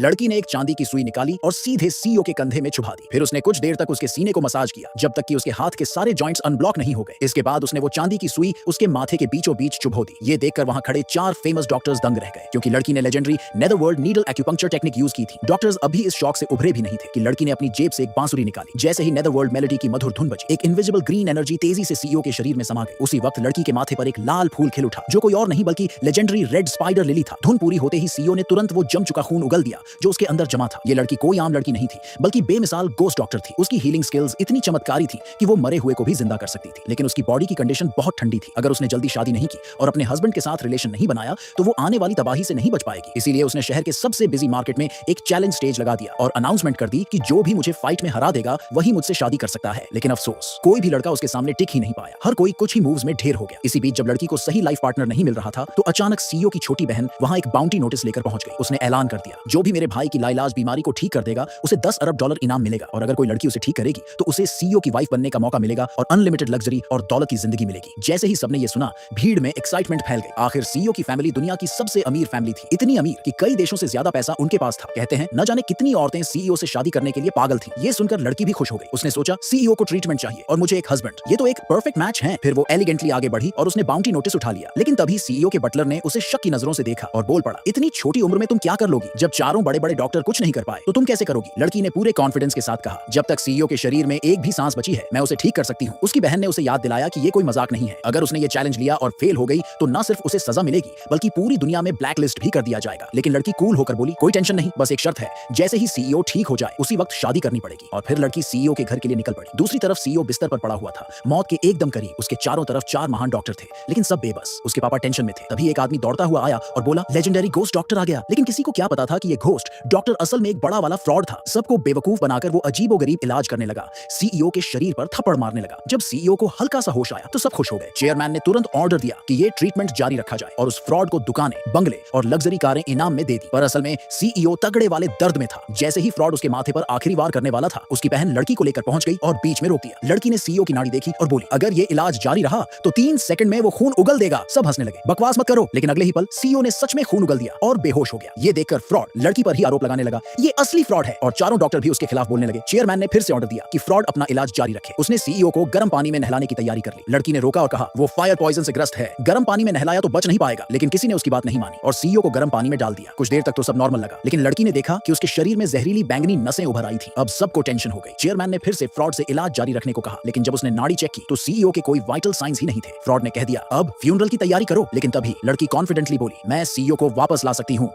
लड़की ने एक चांदी की सुई निकाली और सीधे सीईओ के कंधे में चुभा दी। फिर उसने कुछ देर तक उसके सीने को मसाज किया जब तक कि उसके हाथ के सारे जॉइंट्स अनब्लॉक नहीं हो गए। इसके बाद उसने वो चांदी की सुई उसके माथे के बीचों बीच चुभो दी। ये देखकर वहां खड़े 4 फेमस डॉक्टर्स दंग रह गए, क्योंकि लड़की ने legendary netherworld needle acupuncture technique use की थी। डॉक्टर्स अभी इस शॉक से उभरे भी नहीं थे कि लड़की ने अपनी जेब से एक बांसुरी निकाली। जैसे ही नेदरवर्ल्ड मेलोडी की मधुर धुन बजी, एक इनविजिबल ग्रीन एनर्जी तेजी से सीईओ के शरीर में समा गई। उसी वक्त लड़की के माथे पर एक लाल फूल खिल उठा, जो कोई और नहीं बल्कि लेजेंडरी रेड स्पाइडर लिली था। धुन पूरी होते ही सीईओ ने तुरंत वो जम चुका खून उगल दिया जो उसके अंदर जमा था। ये लड़की कोई आम लड़की नहीं थी, बल्कि बेमिसाल गोस्ट डॉक्टर थी। उसकी हीलिंग स्किल्स इतनी चमत्कारी थी कि वो मरे हुए को भी जिंदा कर सकती थी। लेकिन उसकी बॉडी की कंडीशन बहुत ठंडी थी। अगर उसने जल्दी शादी नहीं की और अपने हस्बैंड के साथ रिलेशन नहीं बनाया तो वो आने वाली तबाही से नहीं बच पाएगी। इसीलिए उसने शहर के सबसे बिजी मार्केट में एक चैलेंज स्टेज लगा दिया और अनाउंसमेंट कर दी कि जो भी मुझे फाइट में हरा देगा वही मुझसे शादी कर सकता है। लेकिन अफसोस, कोई भी लड़का उसके सामने टिक ही नहीं पाया। हर कोई कुछ ही मूव्स में ढेर हो गया। इसी बीच जब लड़की को सही लाइफ पार्टनर नहीं मिल रहा था तो अचानक सीईओ की छोटी बहन वहां एक बाउंटी नोटिस लेकर पहुंच गई। उसने ऐलान कर दिया, जो भी मेरे भाई की लाइलाज बीमारी को ठीक कर देगा उसे $10 अरब इनाम मिलेगा, और अगर कोई लड़की उसे ठीक करेगी तो उसे सीईओ की वाइफ बनने का मौका मिलेगा और अनलिमिटेड लग्जरी और दौलत की जिंदगी मिलेगी। जैसे ही सबने ये सुना, भीड़ में एक्साइटमेंट फैल गई। आखिर सीईओ की फैमिली दुनिया की सबसे अमीर फैमिली थी, इतनी अमीर कि कई देशों से ज्यादा पैसा उनके पास था। कहते हैं न जाने कितनी औरतें सीईओ से शादी करने के लिए पागल थी। ये सुनकर लड़की भी खुश हो गई। उसने सोचा, सीईओ को ट्रीटमेंट चाहिए और मुझे एक हस्बैंड, ये तो एक परफेक्ट मैच है। फिर वो एलिगेंटली आगे बढ़ी और उसने बाउंटी नोटिस उठा लिया। लेकिन तभी सीईओ के बटलर ने उसे शक की नजरों से देखा और बोल पड़ा, इतनी छोटी उम्र में तुम क्या कर लोगी? जब चारों बड़े बड़े डॉक्टर कुछ नहीं कर पाए तो तुम कैसे करोगी? लड़की ने पूरे कॉन्फिडेंस के साथ कहा, जब तक सीईओ के शरीर में एक भी सांस बची है मैं उसे ठीक कर सकती हूँ। उसकी बहन ने उसे याद दिलाया कि ये कोई मजाक नहीं है। अगर उसने ये चैलेंज लिया और फेल हो गई तो न सिर्फ उसे सजा मिलेगी बल्कि पूरी दुनिया में ब्लैक लिस्ट भी कर दिया जाएगा। लेकिन लड़की कूल होकर बोली, कोई टेंशन नहीं, बस एक शर्त है, जैसे ही सीईओ ठीक हो जाए उसी वक्त शादी करनी पड़ेगी। और फिर लड़की सीईओ के घर के लिए निकल पड़ी। दूसरी तरफ सीईओ बिस्तर पर पड़ा हुआ था, मौत के एकदम करीब। उसके चारों तरफ 4 महान डॉक्टर थे, लेकिन सब बेबस। उसके पापा टेंशन में थे। तभी एक आदमी दौड़ता हुआ आया और बोला, लेजेंडरी घोस्ट डॉक्टर आ गया। लेकिन किसी को क्या पता था कि ये घोस्ट डॉक्टर असल में एक बड़ा वाला फ्रॉड था। सबको बेवकूफ बनाकर वो अजीबोगरीब इलाज करने लगा। सीईओ के शरीर पर थप्पड़ मारने लगा। जब सीईओ को हल्का सा होश आया तो सब खुश हो गए। चेयरमैन ने तुरंत ऑर्डर दिया कि ये ट्रीटमेंट जारी रखा जाए और उस फ्रॉड को दुकानें, बंगले और लग्जरी कारें इनाम में दे दी। पर असल में सीईओ तगड़े वाले दर्द में था। जैसे ही फ्रॉड उसके माथे पर आखिरी वार करने वाला था, उसकी बहन लड़की को लेकर पहुंच गई और बीच में रोक दिया। लड़की ने सीईओ की नाड़ी देखी और बोली, अगर ये इलाज जारी रहा तो 3 सेकंड में वो खून उगल देगा। सब हंसने लगे, बकवास मत करो। लेकिन अगले ही पल सीईओ ने सच में खून उगल दिया और बेहोश हो गया। ये देखकर फ्रॉड लड़की पर ही आरोप लगाने लगा, ये असली फ्रॉड है, और चारों डॉक्टर भी उसके खिलाफ बोलने लगे। चेयरमैन ने फिर से ऑर्डर दिया कि फ्रॉड अपना इलाज जारी रखे। उसने सीईओ को गर्म पानी में नहलाने की तैयारी कर ली। लड़की ने रोका और कहा, वो फायर पॉइजन से ग्रस्त है, गर्म पानी में नहलाया तो बच नहीं पाएगा। लेकिन किसी ने उसकी बात नहीं मानी और सीईओ को गर्म पानी में डाल दिया। कुछ देर तक तो सब नॉर्मल लगा, लेकिन लड़की ने देखा कि उसके शरीर में जहरीली बैंगनी नसें उभर आई थी। अब सबको टेंशन हो गई। चेयरमैन ने फिर से फ्रॉड से इलाज जारी रखने को कहा, लेकिन जब उसने नाड़ी चेक की तो सीईओ के कोई वाइटल साइंस ही नहीं थे। फ्रॉड ने कह दिया, अब फ्यूनरल की तैयारी करो। लेकिन तभी लड़की कॉन्फिडेंटली बोली, मैं सीईओ को वापस ला सकती हूँ।